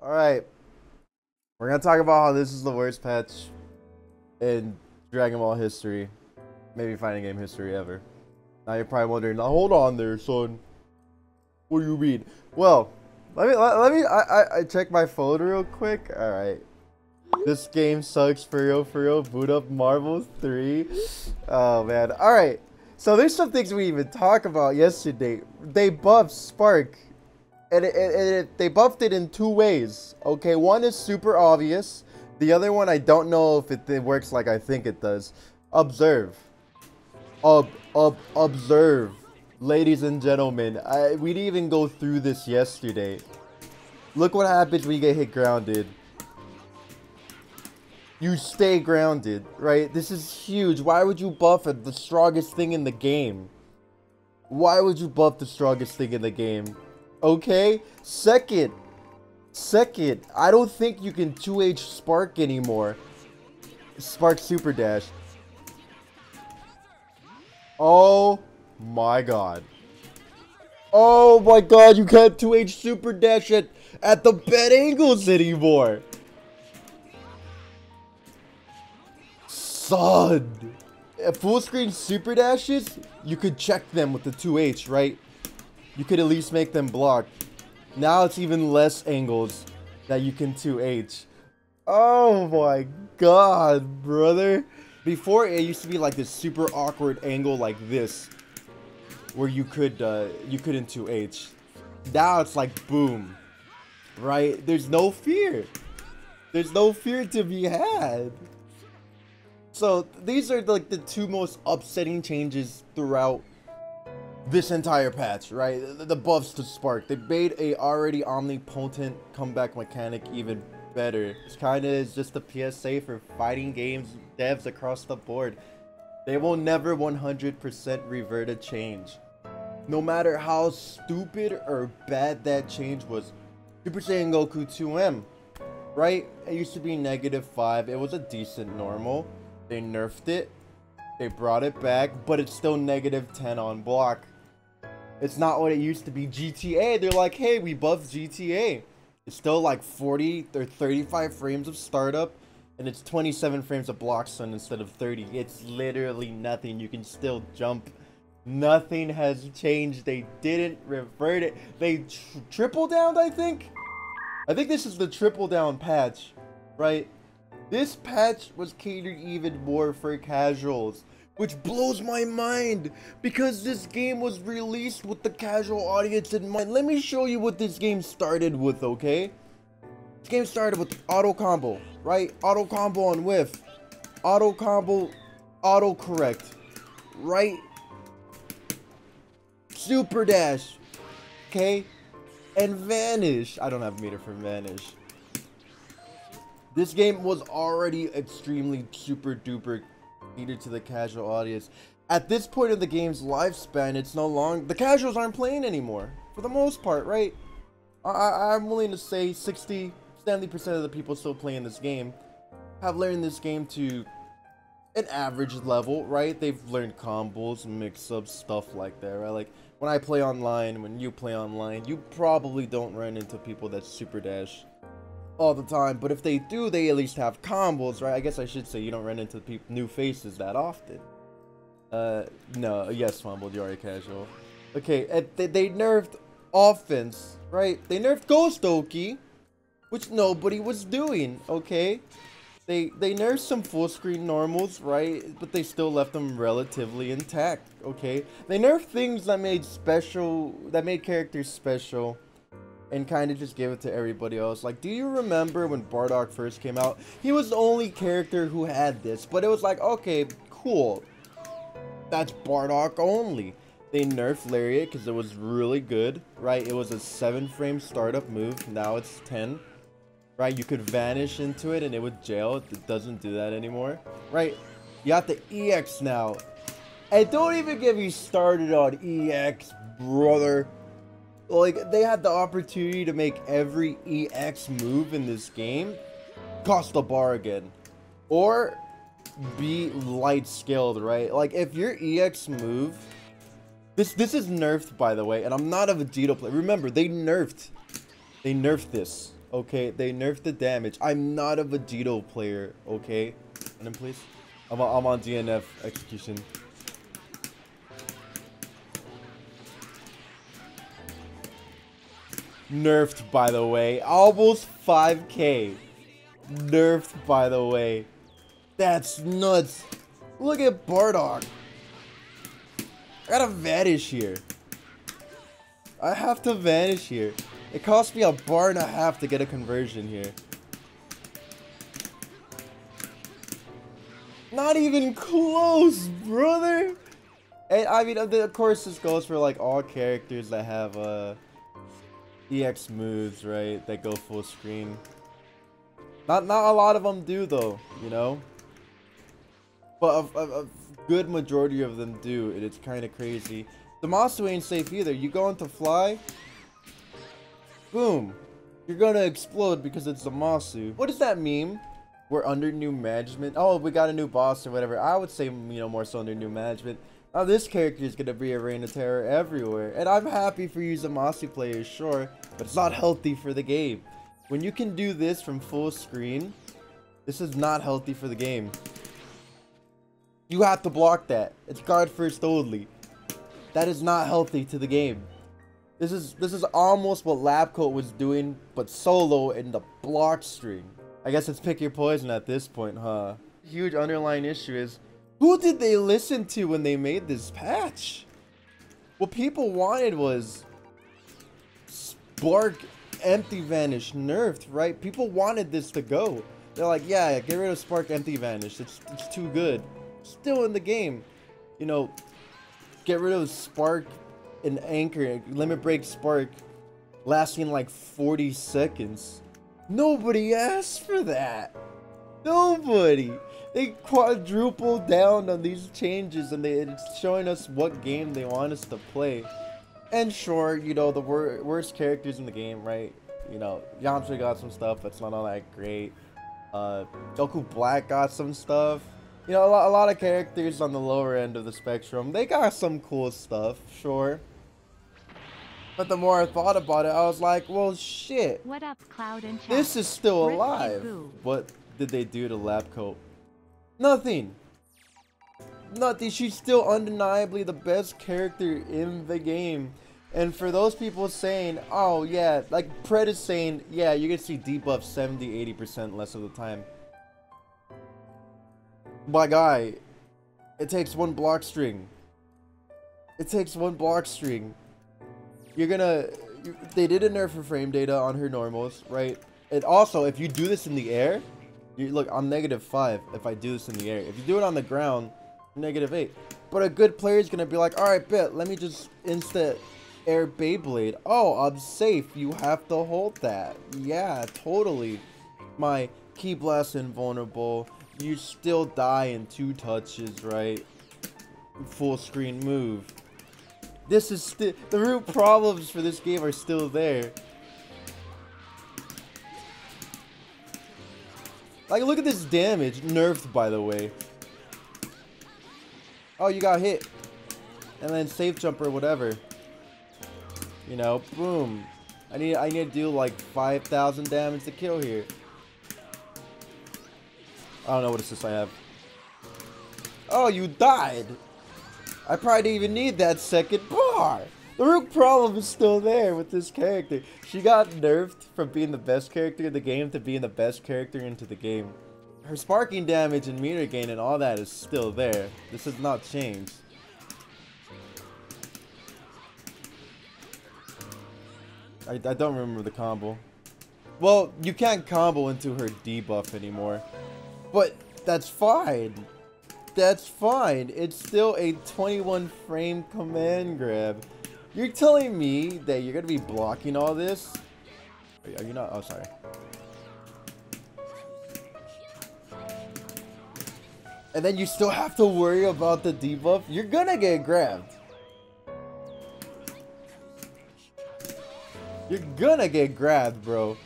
Alright. We're gonna talk about how this is the worst patch in Dragon Ball history. Maybe fighting game history ever. Now you're probably wondering, now hold on there, son. What do you mean? Well, I check my phone real quick. Alright. This game sucks for real. Boot up Marvel 3. Oh man. Alright. So there's some things we even talked about yesterday. They buffed Spark. And they buffed it in two ways. Okay, one is super obvious. The other one, I don't know if it works like I think it does. Observe. Observe. Ladies and gentlemen, we didn't even go through this yesterday. Look what happens when you get hit grounded. You stay grounded, right? This is huge. Why would you buff it, the strongest thing in the game? Why would you buff the strongest thing in the game? Okay, second, I don't think you can 2H Spark anymore. Spark Super Dash. Oh my god. Oh my god, you can't 2H Super Dash at the bad angles anymore. Son. Full screen Super Dashes, you could check them with the 2H, right? You could at least make them block. Now it's even less angles that you can 2H. Oh my god, brother. Before, it used to be like this super awkward angle like this, where you couldn't 2H. Now it's like boom, right? There's no fear. There's no fear to be had. So these are like the two most upsetting changes throughout this entire patch, right? The buffs to Spark. They made a already omnipotent comeback mechanic even better. It's kind of just a PSA for fighting games devs across the board. They will never 100% revert a change. No matter how stupid or bad that change was. Super Saiyan Goku 2M, right? It used to be -5. It was a decent normal. They nerfed it. They brought it back, but it's still -10 on block. It's not what it used to be. GTA, they're like, hey, we buffed GTA. It's still like 40 or 35 frames of startup, and it's 27 frames of block stun instead of 30. It's literally nothing. You can still jump. Nothing has changed. They didn't revert it. They triple down, I think. I think this is the triple down patch, right? This patch was catered even more for casuals, which blows my mind because this game was released with the casual audience in mind. Let me show you what this game started with, okay? This game started with auto combo, right? Auto combo on whiff, auto combo, auto correct, right? Super dash, okay? And vanish. I don't have meter for vanish. This game was already extremely super duper catered to the casual audience. At this point of the game's lifespan, it's no longer, the casuals aren't playing anymore for the most part, right? I'm willing to say 60-70% of the people still playing this game have learned this game to an average level, right? They've learned combos, mix-ups, stuff like that, right? Like when I play online, when you play online, you probably don't run into people that super dash all the time, but if they do, they at least have combos, right? I guess I should say you don't run into new faces that often. No, yes, Fumbled, you're already casual. Okay, they nerfed offense, right? They nerfed Ghost Oki, which nobody was doing, okay? They nerfed some full screen normals, right? But they still left them relatively intact, okay? They nerfed things that made characters special, and kind of just gave it to everybody else. Like, do you remember when Bardock first came out? He was the only character who had this, but it was like, okay, cool. That's Bardock only. They nerfed Lariat because it was really good, right? It was a 7-frame startup move. Now it's 10, right? You could vanish into it and it would jail. It doesn't do that anymore, right? You got the EX now. And don't even get me started on EX, brother. Like, they had the opportunity to make every EX move in this game cost a bargain or be light scaled, right? Like, if your EX move, this is nerfed, by the way, and I'm not a Vegeta player. Remember, they nerfed this, Okay, they nerfed the damage. I'm not a Vegito player, okay? And then please. I'm on DNF execution. Nerfed, by the way. Almost 5k. Nerfed, by the way. That's nuts. Look at Bardock. I gotta vanish here. I have to vanish here. It cost me a bar and a half to get a conversion here. Not even close, brother. And I mean, of course, this goes for like all characters that have EX moves, right? That go full screen. Not a lot of them do though, you know. But a good majority of them do, and it's kind of crazy. The Masu ain't safe either. You go into fly, boom, you're gonna explode because it's the Masu. What does that mean? We're under new management. Oh, we got a new boss or whatever. I would say, you know, more so under new management. Now this character is gonna be a reign of terror everywhere, and I'm happy for you Masu players, sure, but it's not healthy for the game. When you can do this from full screen, this is not healthy for the game. You have to block that. It's guard first only. That is not healthy to the game. This is almost what Labcoat was doing, but solo in the block string. I guess it's pick your poison at this point, huh? Huge underlying issue is, who did they listen to when they made this patch? What people wanted was Spark Empty Vanish nerfed, right? People wanted this to go. They're like, yeah, get rid of Spark Empty Vanish. It's too good. Still in the game, you know, get rid of Spark and Anchor, Limit Break Spark lasting like 40 seconds. Nobody asked for that. Nobody. They quadrupled down on these changes, and it's showing us what game they want us to play. And sure, you know, the worst characters in the game, right? You know, Yamcha got some stuff that's not all that great. Goku Black got some stuff. You know, a lot of characters on the lower end of the spectrum, they got some cool stuff, sure. But the more I thought about it, I was like, well, shit. What up, Cloud and Chat? This is still alive. What did they do to Labcoat? Nothing. Nothing. She's still undeniably the best character in the game. And for those people saying, oh, yeah, like Pred is saying, yeah, you're going to see debuff 70-80% less of the time. My guy, it takes one block string. It takes one block string. You're gonna... they did a nerf for frame data on her normals, right? And also, if you do this in the air... look, I'm -5 if I do this in the air. If you do it on the ground, -8. But a good player is gonna be like, alright, bet, let me just instant air Beyblade. Oh, I'm safe. You have to hold that. Yeah, totally. My Ki Blast invulnerable... you still die in 2 touches, right? Full screen move. This is still... the root problems for this game are still there. Like, look at this damage. Nerfed, by the way. Oh, you got hit. And then safe jump or whatever. You know, boom. I need to do like 5,000 damage to kill here. I don't know what assist I have. Oh, you died! I probably didn't even need that second bar! The root problem is still there with this character. She got nerfed from being the best character in the game to being the best character into the game. Her sparking damage and meter gain and all that is still there. This has not changed. I don't remember the combo. Well, you can't combo into her debuff anymore. But that's fine. That's fine. It's still a 21 frame command grab. You're telling me that you're going to be blocking all this? Are you not? Oh, sorry. And then you still have to worry about the debuff? You're going to get grabbed. You're going to get grabbed, bro.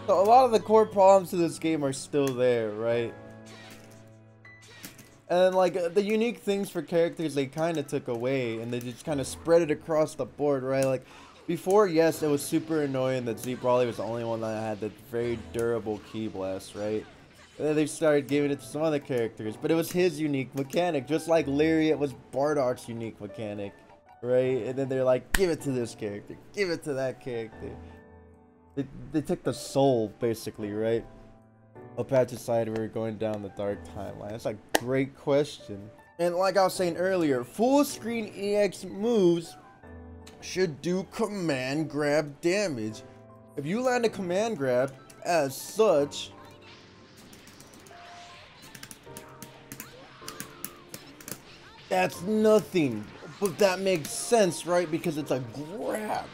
So a lot of the core problems to this game are still there, right? And like the unique things for characters they kind of took away, and they just kind of spread it across the board, right? Like Before, yes, it was super annoying that Z Brawley was the only one that had the very durable Ki Blast, right? And then they started giving it to some other characters, but it was his unique mechanic, just like Lariat was Bardock's unique mechanic, right? And then they're like, give it to this character, give it to that character. They took the soul, basically, right? Apache decided we were going down the dark timeline. That's a great question. And like I was saying earlier, full screen EX moves should do command grab damage. If you land a command grab as such, that's nothing. But that makes sense, right? Because it's a grab.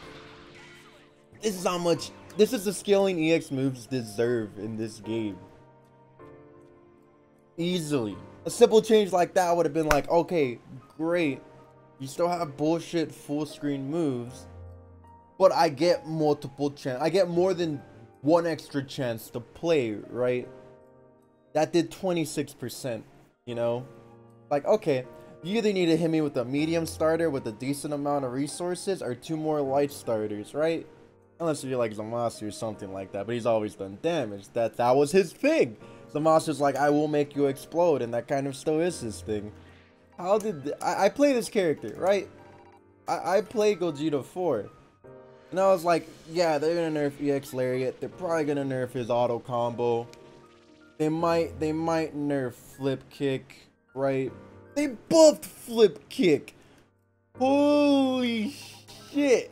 This is how much, this is the scaling EX moves deserve in this game. Easily. A simple change like that would have been like, okay, great. You still have bullshit full screen moves, but I get multiple chance. I get more than one extra chance to play, right? That did 26%, you know? Like, okay, you either need to hit me with a medium starter with a decent amount of resources or 2 more light starters, right? Unless you're like Zamasu or something like that, but he's always done damage. That was his thing. Zamasu's like, I will make you explode, and that kind of still is his thing. How did I play this character, right? I play Gogeta 4, and I was like, yeah, they're gonna nerf EX Lariat. They're probably gonna nerf his auto combo. They might nerf flip kick, right? They buffed flip kick. Holy shit!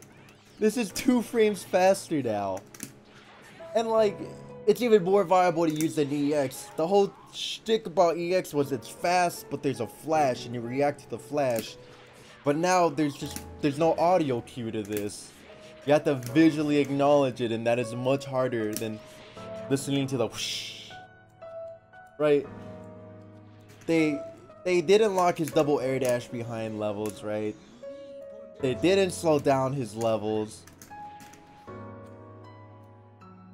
This is 2 frames faster now, and like, it's even more viable to use than EX. The whole shtick about EX was it's fast, but there's a flash, and you react to the flash. But now there's no audio cue to this. You have to visually acknowledge it, and that is much harder than listening to the whoosh. Right? They did unlock his double air dash behind levels, right? They didn't slow down his levels.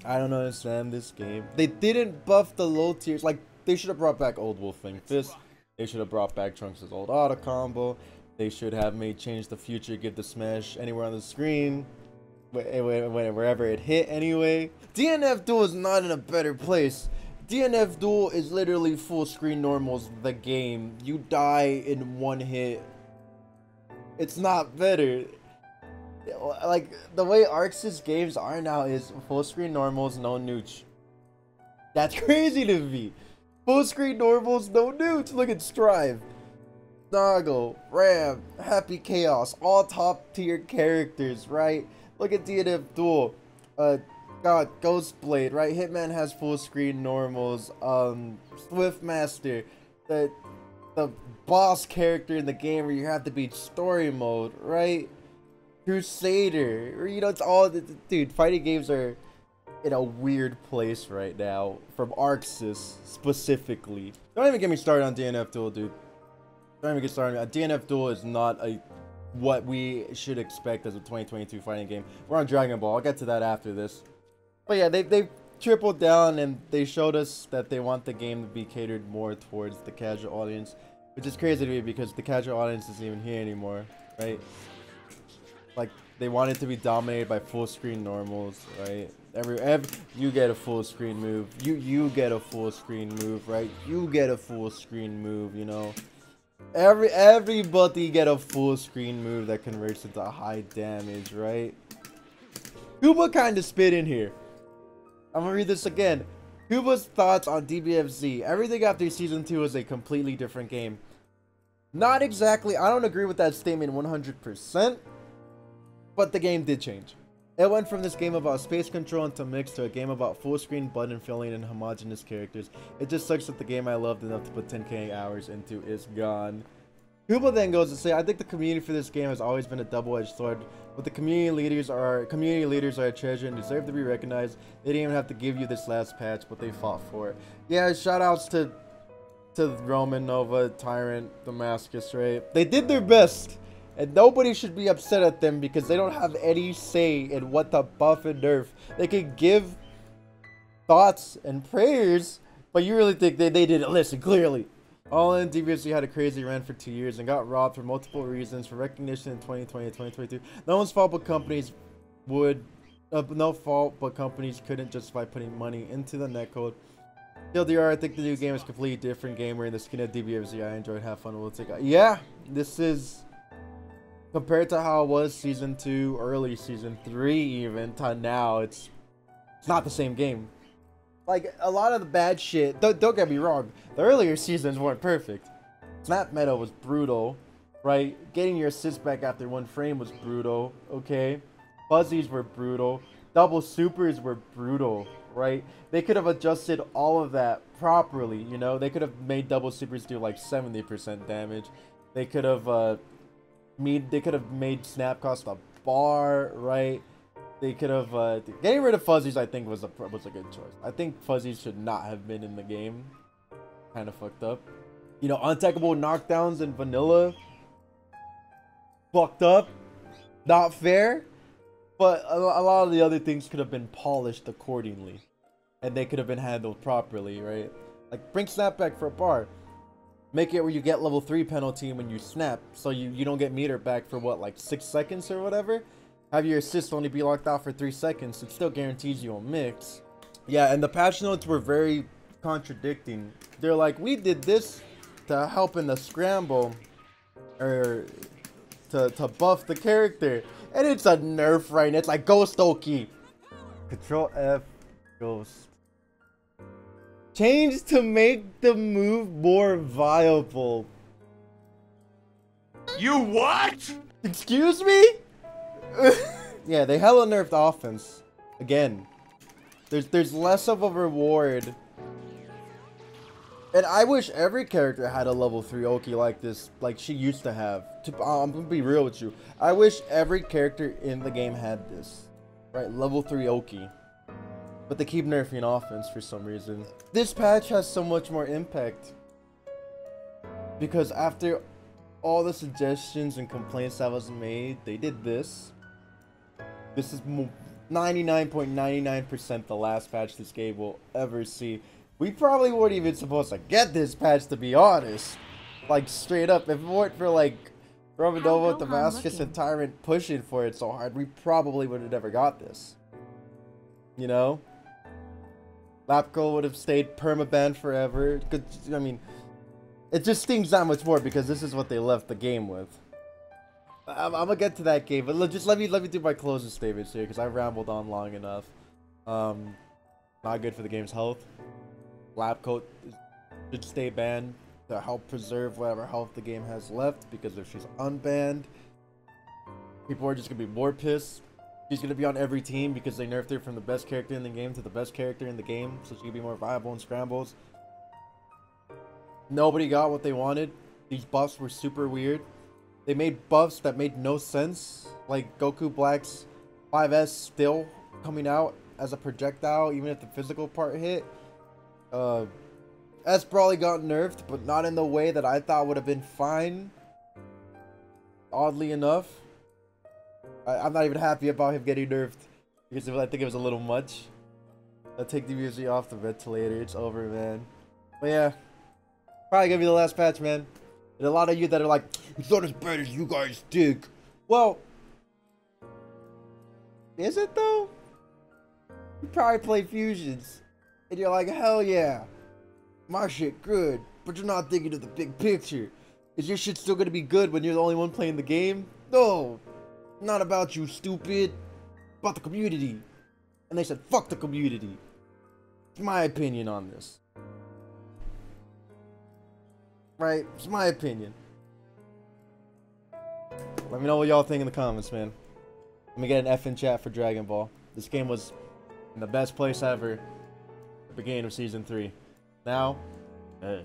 I don't understand this game. They didn't buff the low tiers. Like, they should have brought back old Wolfing Fist. They should have brought back Trunks' old auto combo. They should have made change the future, give the smash anywhere on the screen, wherever it hit anyway. DNF Duel is not in a better place. DNF Duel is literally full screen normals the game. You die in 1 hit. It's not better. Like, the way ArcSys games are now is full screen normals, no nooch. That's crazy to me. Full screen normals, no nooch. Look at Strive, Noggle, Ram, Happy Chaos, all top tier characters, right? Look at DNF Duel. God, Ghostblade, right? Hitman has full screen normals. Swiftmaster, the boss character in the game where you have to beat story mode, right? Crusader, you know, it's all, dude, fighting games are in a weird place right now, from ArcSys specifically. Don't even get me started on DNF Duel, dude. Don't even get started. DNF Duel is not what we should expect as a 2022 fighting game. We're on Dragon Ball. I'll get to that after this. But yeah, they tripled down, and they showed us that they want the game to be catered more towards the casual audience, which is crazy to me because the casual audience isn't even here anymore, right? Like, they want it to be dominated by full screen normals, right? Every you get a full screen move. You get a full screen move, right? You get a full screen move, you know. Everybody get a full screen move that converts into high damage, right? Kuba kind of spit in here. I'm gonna read this again. Kuba's thoughts on DBFZ. Everything after season 2 is a completely different game. Not exactly. I don't agree with that statement 100%. But the game did change. It went from this game about space control into mix to a game about full screen button filling and homogenous characters. It just sucks that the game I loved enough to put 10k hours into is gone. Kuba then goes to say, I think the community for this game has always been a double-edged sword, but the community leaders are a treasure and deserve to be recognized. They didn't even have to give you this last patch, but they fought for it. Yeah, shoutouts to Roman, Nova, Tyrant, Damascus, right? They did their best. And nobody should be upset at them because they don't have any say in what to buff and nerf. They can give thoughts and prayers, but you really think they didn't listen, clearly. All in, DBFZ had a crazy run for 2 years and got robbed for multiple reasons, for recognition in 2020 and 2022. No one's fault but companies. would no fault, but companies couldn't justify putting money into the netcode. TLDR, I think the new game is a completely different game. We're in the skin of DBFZ. I enjoyed, have fun. We'll take. Yeah, this is compared to how it was season 2, early season 3, even to now. It's not the same game. Like a lot of the bad shit. Don't get me wrong. The earlier seasons weren't perfect. Snap meta was brutal, right? Getting your assist back after 1 frame was brutal. Okay, fuzzies were brutal. Double supers were brutal. Right? They could have adjusted all of that properly, you know? They could have made double supers do like 70% damage. They could have made snap cost a bar, right? They could have getting rid of fuzzies, I think was a good choice. I think fuzzies should not have been in the game. Kind of fucked up. You know, untechable knockdowns in vanilla. Fucked up. Not fair. But a lot of the other things could have been polished accordingly. And they could have been handled properly, right? Like, bring snapback for a bar. Make it where you get level 3 penalty when you snap. So you don't get meter back for what, like 6 seconds or whatever? Have your assist only be locked out for 3 seconds. It still guarantees you a mix. Yeah, and the patch notes were very contradicting. They're like, we did this to help in the scramble. Or to buff the character. And it's a nerf right now. It's like Ghost Oki. Control F, Ghost. Change to make the move more viable. You what? Excuse me? Yeah, they hella nerfed offense. Again. There's less of a reward. And I wish every character had a level 3 Oki like this, like she used to have. I'm gonna be real with you. I wish every character in the game had this. Right, level 3 Oki. But they keep nerfing offense for some reason. This patch has so much more impact. Because after all the suggestions and complaints that was made, they did this. This is 99.99% the last patch this game will ever see. We probably weren't even supposed to get this patch, to be honest. Like, straight up, if it weren't for, like, Romanova, Damascus, and Tyrant pushing for it so hard, we probably would have never got this. You know? Lapco would have stayed permaban forever. I mean, it just stings that much more because this is what they left the game with. I'm gonna get to that game, but just let me do my closing statements here because I rambled on long enough. Not good for the game's health. Lab coat should stay banned to help preserve whatever health the game has left, because if she's unbanned, people are just gonna be more pissed. She's gonna be on every team because they nerfed her from the best character in the game to the best character in the game, so she can be more viable in scrambles. Nobody got what they wanted. These buffs were super weird. They made buffs that made no sense, like Goku Black's 5S still coming out as a projectile even if the physical part hit. S Brawly got nerfed, but not in the way that I thought would have been fine. Oddly enough. I'm not even happy about him getting nerfed, because I think it was a little much. I'll take the music off the ventilator. It's over, man. But yeah, probably gonna be the last patch, man. And a lot of you that are like, it's not as bad as you guys think. Well, is it though? You probably play fusions, and you're like, hell yeah, my shit good. But you're not thinking of the big picture. Is your shit still gonna be good when you're the only one playing the game? No, not about you, stupid. About the community. And they said, fuck the community. It's my opinion on this. Right? It's my opinion. Let me know what y'all think in the comments, man. Let me get an F in chat for Dragon Ball. This game was in the best place ever at the beginning of Season 3. Now, hey.